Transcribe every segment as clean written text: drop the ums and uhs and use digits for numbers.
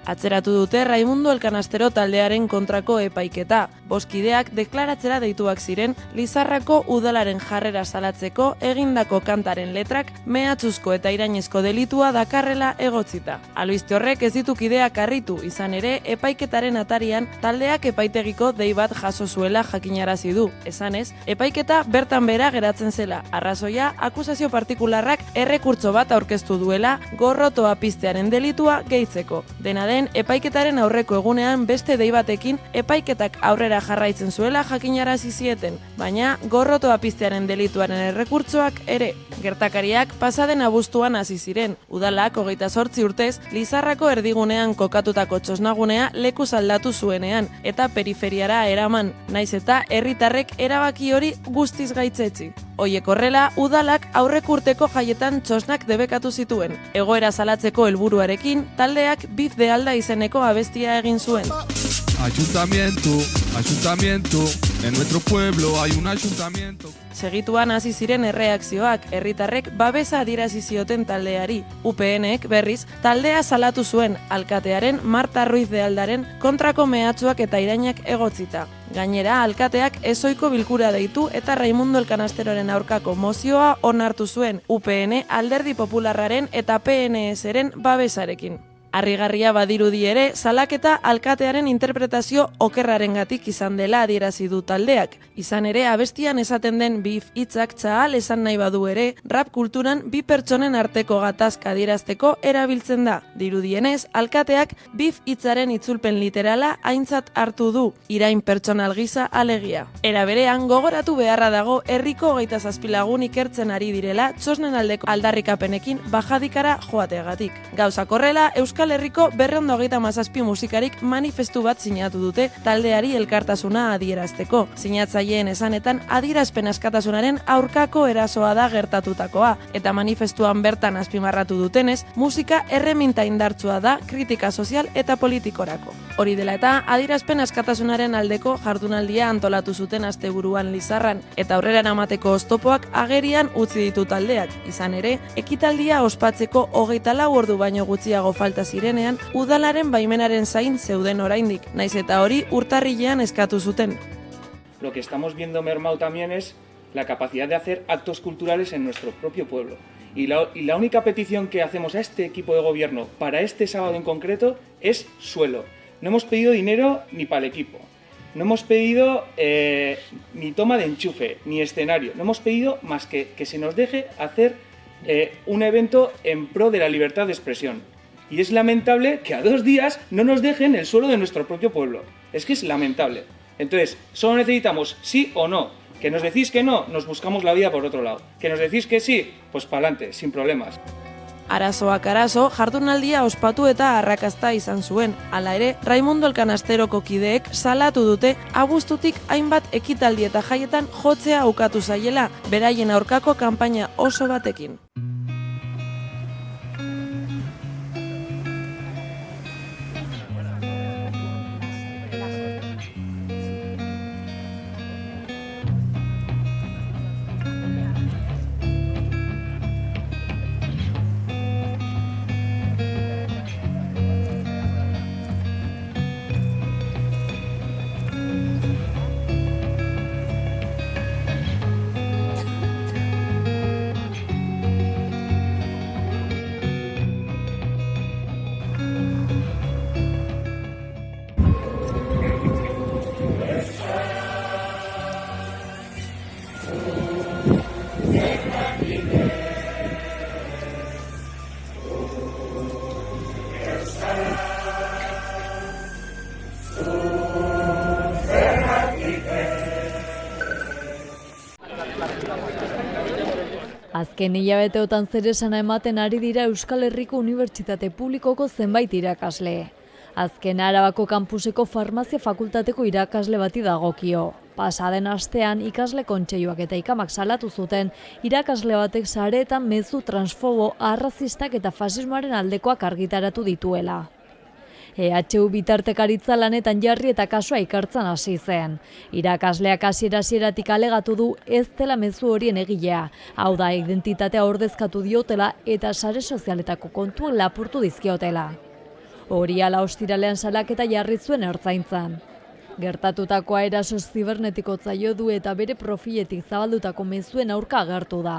Atzeratu dute Raimundo Elkanastero taldearen kontrako epaiketa. Boskideak deklaratzera deituak ziren Lizarrako udalaren jarrera salatzeko egindako kantaren letrak mehatxuzko eta irainezko delitua dakarrela egotzita. Albiste horrek ez ditu kideak harritu, izan ere epaiketaren atarian taldeak epaitegiko dei bat jaso zuela jakinarazi du. Esanez, epaiketa bertan behera geratzen zela. Arrazoia, akusazio partikularrak errekurtso bat aurkeztu duela gorrotoa piztearen delitua gehitzeko. Dena den, epaiketaren aurreko egunean beste dei batekin epaiketak aurrera jarraitzen zuela jakinarazi zieten, baina gorrotoa piztearen delituaren errekurtsoak ere. Gertakariak pasaden abuztuan hasi ziren. Udalak 28 urtez Lizarrako erdigunean kokatutako txosnagunea lekuz aldatu zuenean eta periferiara eraman, naiz eta herritarrek erabaki hori guztiz gaitzetsi. Hoiek horrela, udalak aurreko urteko jaietan txosnak debekatu zituen. Egoera salatzeko helburuarekin, taldeak Bif de Alda izeneko abestia egin zuen. Ayuntamiento, en nuestro pueblo hay un ayuntamiento. Segituan hasi ziren erreakzioak, herritarrek babesa adierazi zioten taldeari. UPNek berriz taldea salatu zuen alkatearen Marta Ruiz de Aldaren kontrako mehatxuak eta irainak egotzita. Gainera, alkateak ezoiko bilkura deitu eta Raimundo Elkanasteroren aurkako mozioa onartu zuen UPN Alderdi Popularraren eta PNSren babesarekin. Harrigarria badirudi ere, salaketa alkatearen interpretazio okerrarengatik izan dela adierazi du taldeak. Izan ere, abestian esaten den bif hitzak txahal esan nahi badu ere, rap kulturan bi pertsonen arteko gatazka adierazteko erabiltzen da. Dirudienez, alkateak bif hitzaren itzulpen literala aintzat hartu du, irain pertsonal gisa alegia. Era berean, gogoratu beharra dago herriko 27 lagun ikertzen ari direla txosnen aldeko aldarrikapenekin bajadikara joateagatik. Gauzak horrela, Euskal Herriko 237 musikarik manifestu bat sinatu dute taldeari elkartasuna adierazteko. Sinatzaileen esanetan adierazpen askatasunaren aurkako erasoa da gertatutakoa, eta manifestuan bertan azpimarratu dutenez, musika erreminta indartsua da kritika sozial eta politikorako. Hori dela eta adierazpen askatasunaren aldeko jardunaldia antolatu zuten asteburuan Lizarran, eta aurrera eramateko oztopoak agerian utzi ditu taldeak. Izan ere, ekitaldia ospatzeko 24 ordu baino gutxiago falta zirenean, udalaren baimenaren zain zeuden oraindik, naiz eta hori urtarrilean eskatu zuten. Lo que estamos viendo mermado también es la capacidad de hacer actos culturales en nuestro propio pueblo. Y la única petición que hacemos a este equipo de gobierno para este sábado en concreto es suelo. No hemos pedido dinero ni para el equipo. No hemos pedido ni toma de enchufe, ni escenario. No hemos pedido más que se nos deje hacer un evento en pro de la libertad de expresión. Y es lamentable que a 2 días no nos dejen el suelo de nuestro propio pueblo. Es que es lamentable. Entonces, solo necesitamos sí o no. Que nos decís que no, nos buscamos la vida por otro lado. Que nos decís que sí, pues pa'lante, sin problemas. Arazoak arazo, jardunaldia ospatu eta arrakasta izan zuen. Hala ere, Raimundo Elkanasteroko kideek salatu dute abuztutik hainbat ekitaldi eta jaietan jotzea ukatu zaiela, beraien aurkako kanpaina oso batekin. Azken hilabeteotan zeresana ematen ari dira Euskal Herriko Unibertsitate Publikoko zenbait irakasle. Azken Arabako kampuseko farmazia fakultateko irakasle bati dagokio. Pasaden astean ikasle kontseiluak eta ikamak salatu zuten irakasle batek sareetan mezu transfobo, arrazistak eta fasismoaren aldekoak argitaratu dituela. EHU bitartekaritza lanetan jarri eta kasua ikartzen hasi zen. Irakasleak hasieratik alegatu du ez dela mezu horien egilea. Hau da, identitatea ordezkatu diotela eta sare sozialetako kontuak lapurtu dizkiotela. Hori ala ostiralean salaketa jarri zuen Ertzaintzan. Gertatutakoa eraso zibernetikotza jo du eta bere profiletik zabaldutako mezuen aurka agertu da.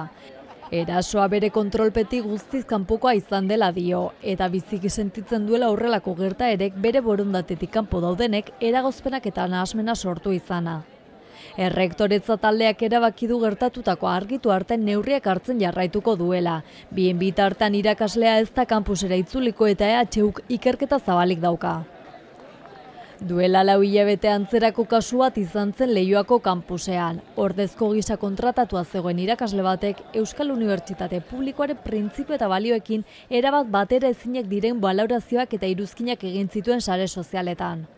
Erasoa bere kontrolpetik guztiz kanpokoa izan dela dio, eta biziki sentitzen duela horrelako gertaerek bere borondatetik kanpo daudenek eragozpenak eta nahasmena sortu izana. Errektoretza taldeak erabaki du gertatutako argitu arte neurriak hartzen jarraituko duela. Bien bitartean irakaslea ez da kampusera itzuliko eta EHUk ikerketa zabalik dauka. Duela 4 hilabete antzerako kasu bat izan zen Leioako kampusean. Ordezko gisa kontratatua zegoen irakasle batek Euskal Unibertsitate Publikoaren printzipio eta balioekin erabat batera ezinak diren balorazioak eta iruzkinak egin zituen sare sozialetan.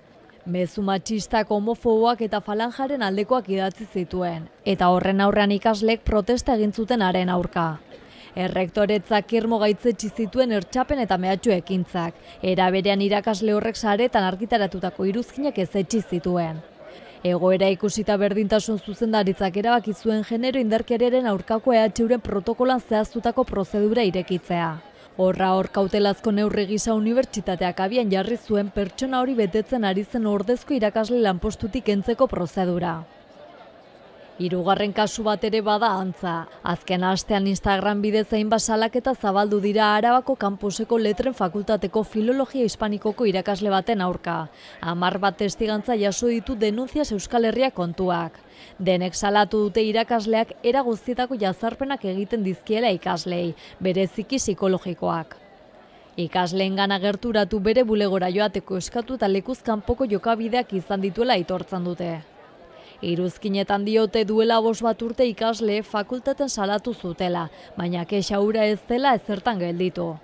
Mezu matxistak, homofoboak eta falanjaren aldekoak idatzi zituen, eta horren aurrean ikasleek protesta egin zuten haren aurka. Errektoretzak irmo gaitzetsi zituen ertxapen eta mehatxu ekintzak, era berean irakasle horrek saretan argitaratutako iruzkinak ezetsi zituen. Egoera ikusita berdintasun zuzendaritzak erabaki zuen genero indarkeriaren aurkako EHUren protokolan zehaztutako prozedura irekitzea. Horra hor kautelazko neurri gisa unibertsitateak abian jarri zuen pertsona hori betetzen ari zen ordezko irakasle lanpostutik kentzeko prozedura. Hirugarren kasu bat ere bada antza. Azken astean Instagram bidez hainbat salaketa zabaldu dira Arabako kampuseko letren fakultateko filologia hispanikoko irakasle baten aurka. 10 bat testigantza jaso ditu denunziaz Euskal Herria kontuak. Denek salatu dute irakasleak era guztietako jazarpenak egiten dizkiela ikaslei, bereziki psikologikoak. Ikasleengan gerturatu bere bulegora joateko eskatu eta lekuz kanpoko jokabideak izan dituela aitortzen dute. Iruzkinetan diote duela 5 bat urte ikasle fakultaten salatu zutela, baina kexa hura ez dela ezertan gelditu.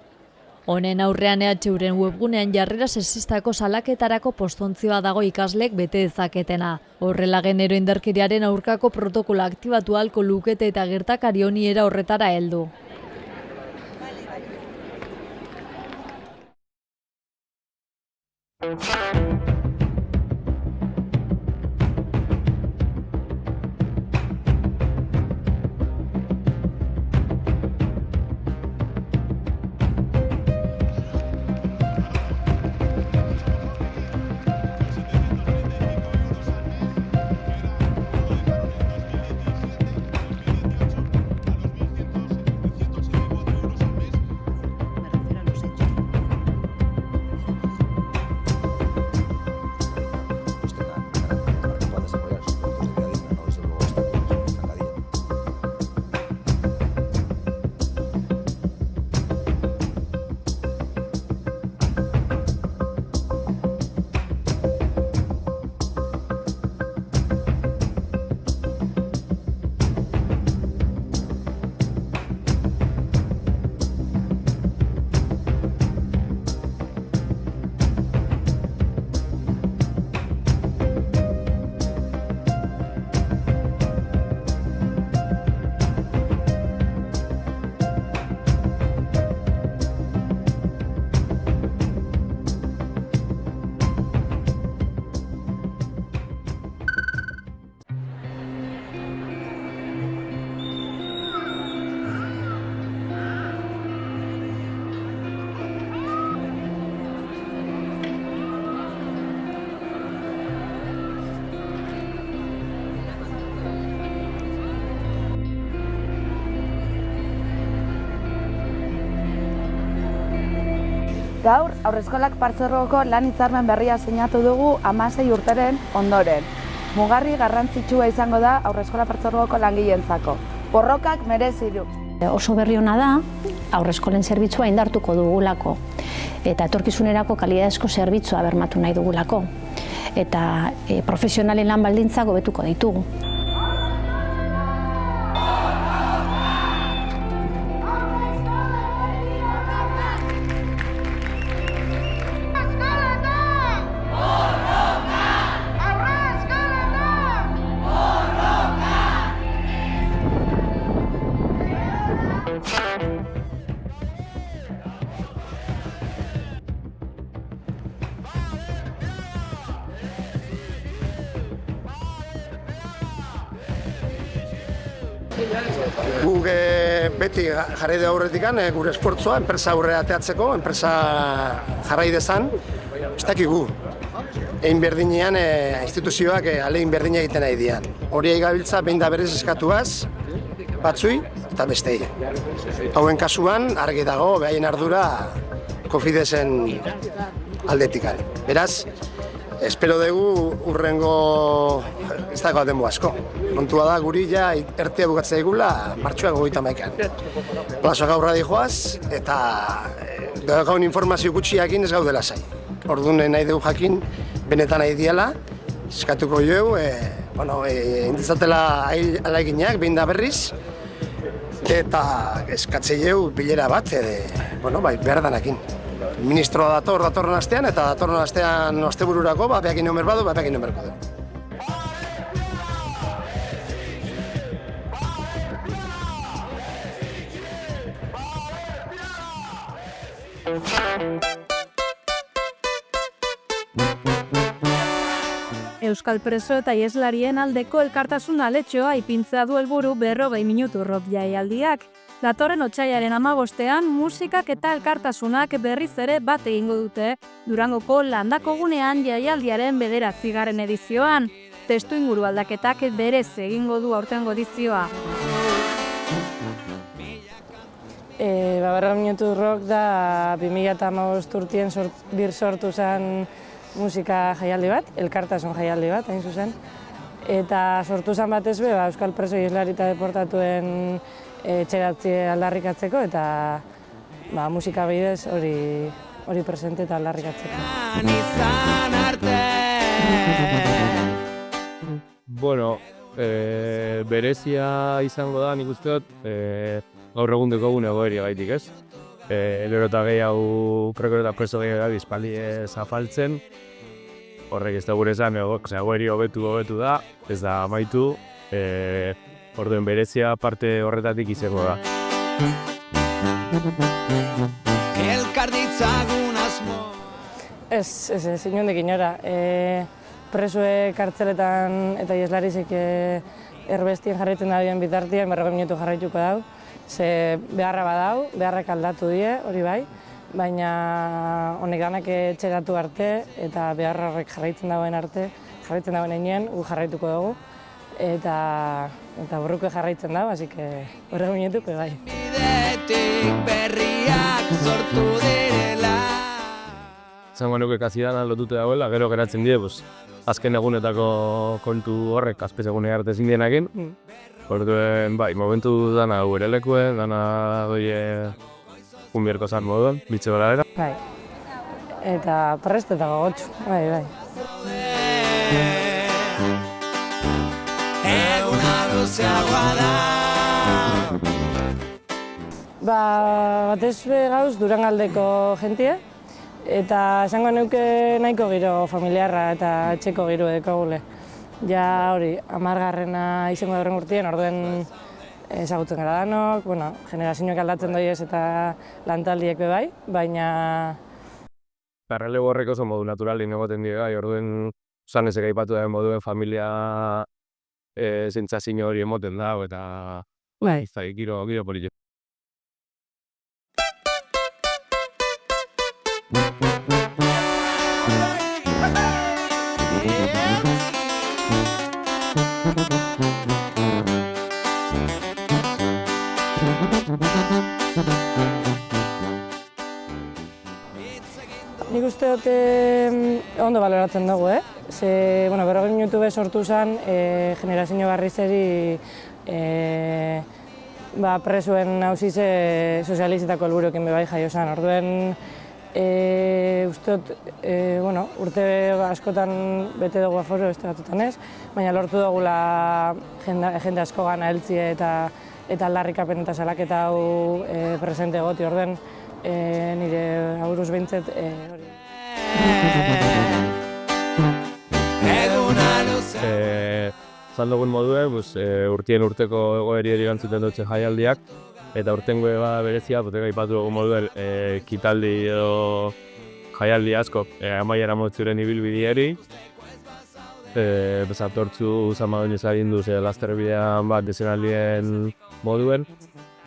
Honen aurrean EHUren webgunean jarrera sexistako salaketarako postontzioa dago ikasleek bete dezaketena. Horrela genero indarkeriaren aurkako protokola aktibatu ahalko lukete eta gertakari honi era horretara heldu. Gaur, Haurreskolak Partzuergoko lan hitzarmen berria sinatu dugu 16 urteren ondoren. Mugarri garrantzitsua izango da Haurreskolak Partzuergoko langileentzako. Borrokak merezi du. Oso berri ona da, haurreskolen zerbitzua indartuko dugulako eta etorkizunerako kalitatezko zerbitzua bermatu nahi dugulako eta profesionalen lan baldintzak hobetuko ditugu. Guk beti jarri da aurretikan gure esfortzua, enpresa aurrera ateatzeko, enpresa jarrai dezan, ez dakigu. Egin berdinean instituzioak alegin berdina egiten nahi dian. Hori gabiltza behin da berriz eskatuaz, batzui eta bestei. Hauen kasuan argi dago behaien ardura Cofidesen aldetikan. Beraz, espero dugu urrengo ez dago demo asko. Kontua da guri ja ertea bukatzea egula martxoak 31an. Plazoak aurra dijoaz eta gaun informazio gutxiakin ez gaudela zai. Orduan nahi dugu jakin benetan nahi diala, eskatuko jo, indizatela alaiginak behin da berriz, eta eskatzei jo bilera bat, behar danakin. Ministroa datorren astean, eta datorren astean astebururako, behakin nomer badu, behakin nomerko du. Euskal preso eta ieslarien aldeko elkartasun aletxoa ipintzea du helburu 40 minutu rock jaialdiak. Datorren otsailaren 15ean musikak eta elkartasunak berriz ere bat egingo dute Durangoko Landako gunean jaialdiaren 9. edizioan. Testu inguru aldaketak berez egingo du aurtengo edizioa. 40 minutu rock da 2015 urtien sortu zen musika jaialdi bat, elkartasun jaialdi bat, hain zuzen. Eta sortu zen batez be, Euskal preso islari eta deportatuen etxeratzi aldarrikatzeko eta musika bidez hori presente eta aldarrikatzeko. Bueno, berezia izango da, nik uste dut, gaur egundeko egun egoeria gaitik, ez? Elero eta gehiago, preso gehiago bizpali afaltzen. Horrek ez da gure esan, egoeri hobetu da, ez da amaitu. Orduen berezia parte horretatik izango da. Ez, inondik inora. Presue kartzeletan eta ieslarizek erbestien jarraitzen dabien bitartian 40 minutu jarraituko dau. Ze beharra badau, beharrak aldatu die, hori bai, baina honek danak etxeratu arte eta beharra horrek jarraitzen dagoen einean, gu jarraituko dugu. Eta borruko jarraitzen dago, así que 40 minutuko bai. Zango nuke kazidan lotute dagoela, gero geratzen die, azken egunetako kontu horrek azpez egune arte ezin dienakin. Orduen, momentu dana gure lekuen, dana doie kunbierko zan moduan, bitxe bera. Bai, eta prest eta gogotxu, bai. Batez gauz Durangaldeko jentie, eta esango nuke nahiko giro familiarra eta etxeko giro dekogule. Ja hori, 10. izango da horren urtien, orduen ezagutzen gara danok, generazioak aldatzen doiez eta lantaldiek bai, baina... Errelego horrek oso modu naturalin egoten dira, orduen zanezek aipatu da moduen familia zentzazio hori emoten da, eta giro politxo. Nik uste dut ondo baloratzen dugu, Ze, 40 minutu sortu zen generazio barrizeri presuen hauzize sozializetako helburuekin bai jaio zen. Orduen, uste dut, urte askotan bete dugu aforo, beste batutan ez, baina lortu dugula jende asko gana heltzie eta aldarrikapen eta salaketa hau presente egoti. Orduen, nire auruz behintzet hori. Zan dugun moduen, urtien urteko egoeri erantzuten dutze jaialdiak, eta urtengo berezia, ipatu dugun moduen kitaldi edo jaialdi asko amaiera motzuren ibilbidieri. Atortzu zamagoin ezagin duz lasterbidean bat dezenaldien moduen.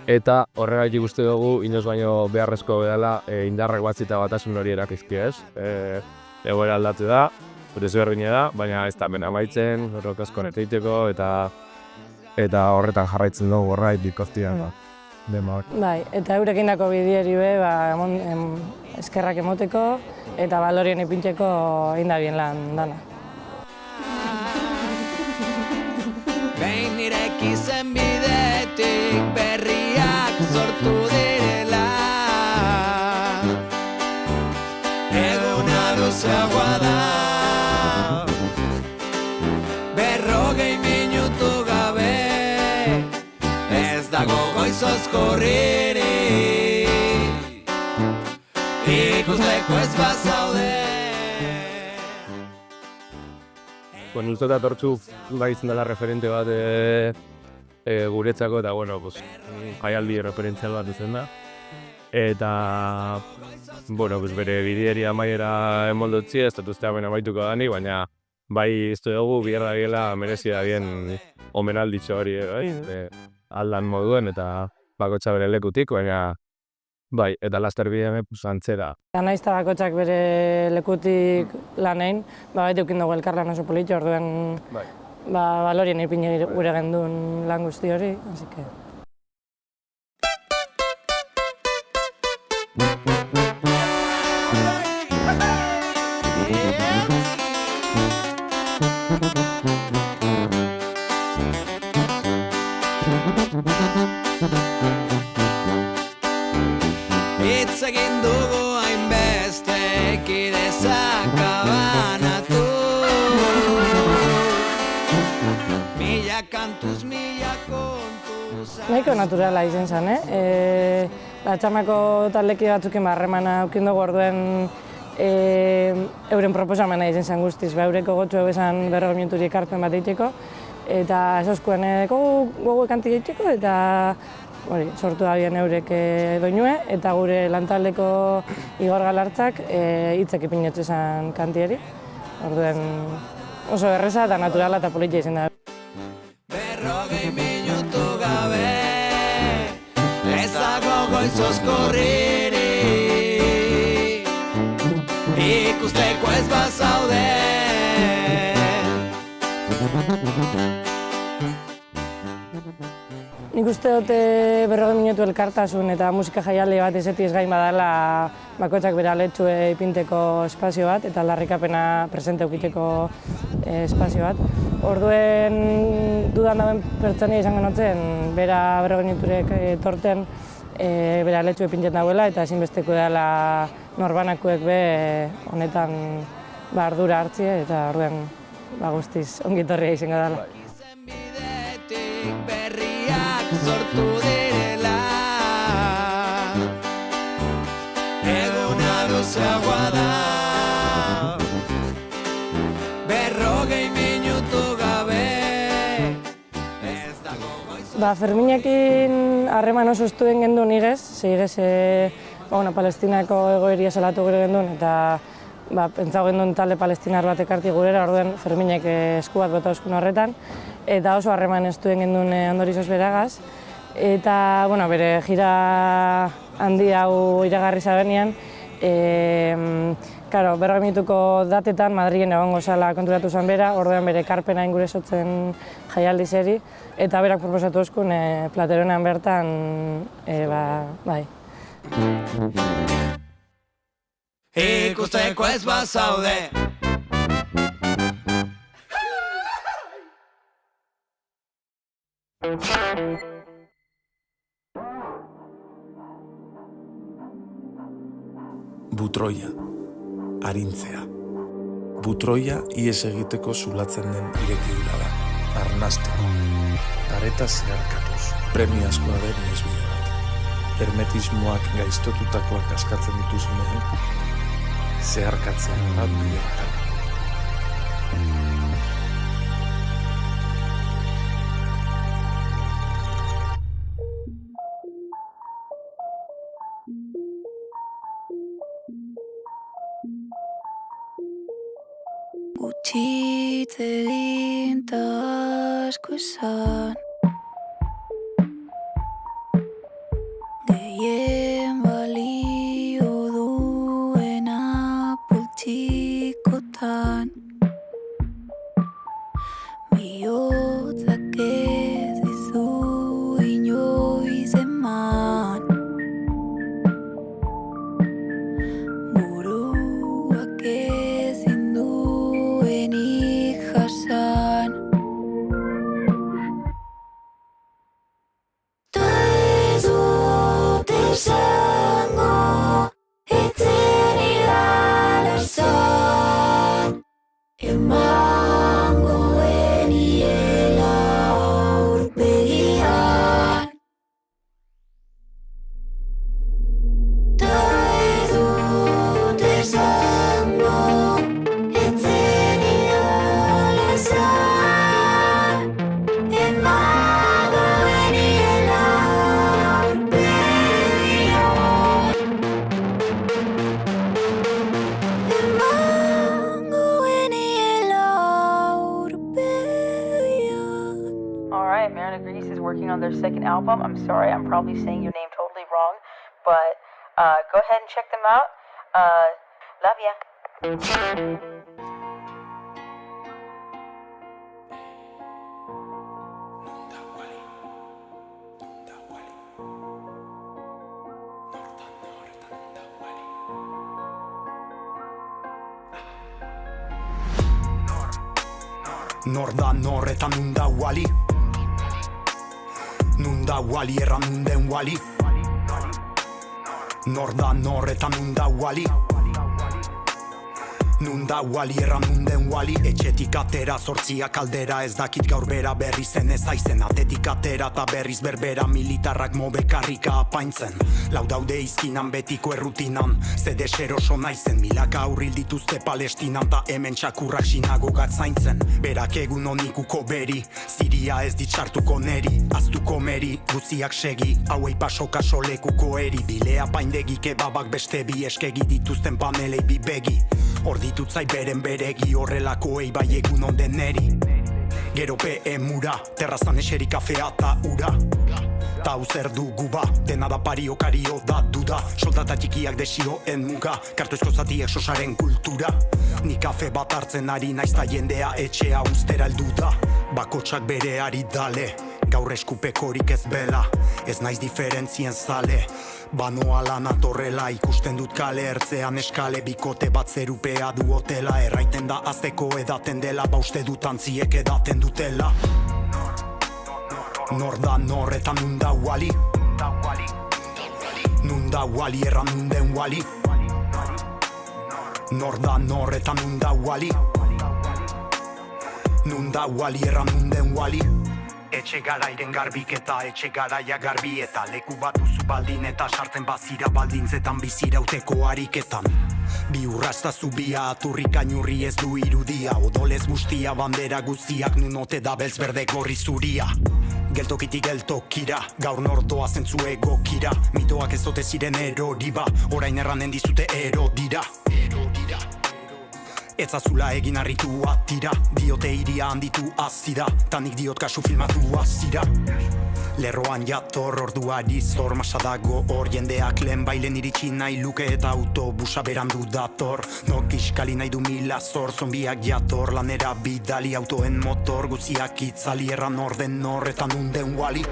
Eta horregatik uste dugu, inoz baino beharrezko dela indarrak batzita batasun hori erakizki ez. Egoera aldatu da, desberdina da, baina ez da ben amaitzen, horrek asko neteiteko eta horretan jarraitzen dugu horregatik kostian. Bai, eta eurekin dako bidieri eskerrak emoteko eta balorien ipintzeko indabien lan dana. Behin ireki zen bidetik berriak sortu direla, eguna luzeagoa da, 40 minutu gabe, ez dago goizoz korririk, ikusteko ez bazaude. Bueno, uste eta tortzu izan dela referente bat guretzako eta jaialdi referentzial bat izan da. Eta bere bidieri amaiera emoldotzi, ez dut uste hemen amaituko dani, baina bai iztu dugu bierda biela merezi da bien omenalditxo hori aldan moduen eta bakotxa bere lekutik, baina bai, eta laster bideme antzera. Naiz eta bakotxak bere lekutik lanein, beti eukin dugu elkarlan oso politxo, orduen balorien ipini gure gendun lan guzti hori, así que... Hitz egin dugu hainbeste ekidezak abanatu, mila kantuz, mila kontuz... Nahiko naturala izan zen, Latxamako taldeki batzukin harremana aukin dugu orduen euren proposamena izan zen guztiz, eureko gotxo esan 40 minuturi ekarpen bat egiteko, eta esoskuen gogo ekanti egiteko, eta sortu da bien eurek doinue, eta gure lantaldeko Igor Galartzak hitzek ipinetxe zen kantieri. Orduen oso erreza eta naturala eta politia izan da. 40 minutu gabe, ez dago goizoz korririk, ikusteko ez bazaude. Nik uste dute 40 minutu elkartasun eta musika jaialdi bat ezeti ez gain badala bakotxak bere aletxue ipinteko espazio bat eta aldarrikapena presente eukiteko espazio bat. Orduen dudan dauen pertsonia izango notzen, bera 40 minuturek torten bere aletxue ipintzen dauela eta ezinbesteko dela norbanakuek be honetan ardura hartzie eta orduen guztiz ongitorria izango dela. Sortu direla, eguna luzeagoa da, 40 minutu gabe, ez dago goizo... Ferminekin harreman oso estuen gendun igez, igez Palestinako egoeria salatu gure gendun, eta pentsau gendun talde palestinar bat ekarti gurera, orduen Ferminek esku bat bota oskun horretan, eta oso harreman estuen gendun ondorizoz beragaz. Eta, bere gira handi hau iragarri zabenean, 40 minutuko datetan Madrilen egongo zala konturatu zen bera, orduan bere ekarpena ingure sotzen jaialdi zeri, eta berak proposatu oskun Plateronean bertan, bai. Ikusteko ez bazaude. Butroia, arintzea. Butroia ihes egiteko zulatzen den irekidura da, arnasteko. Areta zeharkatuz, premiazkoa den iesbide bat. Hermetismoak gaiztotutakoak askatzen dituzunean, zeharkatzen da bide bakarra. Gutxitz egin ta asko esan, ezin duenik jasan. Ta ez dut esango etzen idala zan, emango eniela aurpegian. Ta ez dut esango etzen idala zan, emango eniela aurpegian. Alright, Marina Grease is working on their second album. I'm sorry, I'm probably saying your name totally wrong, but go ahead and check them out. Love ya. Nor da nor eta nun da wali? Nun da wali erra nun den wali? Nor da nor eta nun da wali? Nun da wali erra nun den wali? Etxetik atera zortziak aldera, ez dakit gaur bera berri zen ez aizen. Atetik atera eta berriz berbera, militarrak mobekarrika apaintzen. Lau daude izkinan betiko errutinan, zede xeroso naizen. Milaka aurril dituzte Palestinan, ta hemen txakurrak sinagogak zaintzen. Berak egun honikuko beri, Siria ez ditxartuko neri. Aztuko meri, guziak segi, hauei pasoka solekuko eri. Bilea paindegi kebabak beste bi, eskegi dituzten panelei bi begi. Orditutzai beren beregi, horrelakoei bai egun onden neri. Gero PM ura, terrazan eseri kafea ta ura. Ta hau zer dugu ba, dena da pario kario da duda. Soldata txikiak desioen muga, kartoizko zatiek sosaren kultura. Ni kafe bat hartzen ari naiz ta jendea etxea ustera heldu da. Bakotsak bere ari dale, gaur eskupekorik ez bela. Ez naiz diferentzien zale, banoa lan atorrela. Ikusten dut kale ertzean eskale, bikote bat zerupea du hotela. Erraiten da azteko edaten dela, ba uste dut antziek edaten dutela. Nor da nor eta nun da wali? Nun da wali erra nun den wali? Nor da nor eta nun da wali? Nun da wali erra nun den wali? Etxe garairen garbiketa, etxe garaia garbi eta leku bat duzu baldin eta sartzen bazira baldintzetan bizirauteko ariketan. Bi urrasta zubia, aturrik ainurri ez du irudia, odolez bustia, bandera guztiak nun ote da beltz berde gorri zuria. Geltokitik geltokira, gaur nordoa zentzu egokira. Mitoak ez ote ziren eroriba, orain erranen dizute ero dira. Etzazula egin harritu atira, diote iria handitu azida, tanik diot kasu filmatu azira. Lerroan jator orduari zor, masa dago hor jendeak lehen bailen iritsi nahi luke eta autobusa berandu dator. Nok iskali nahi du mila zor, zombiak jator, lanera bidali autoen motor, guziak itzali erran orden nor eta nun den wali.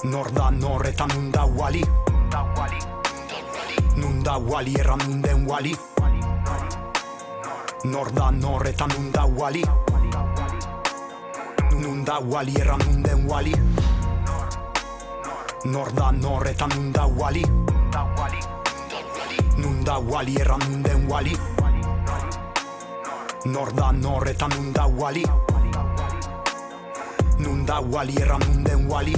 Nor da nor eta nun da wali? Nun da wali erran nun den wali? Nor da nor eta nun da wali? Nun da wali erra nun den wali? Nor da nor eta nun da wali? Nun da wali erra nun den wali? Nor da nor eta nun da wali? Nun da wali erra nun den wali?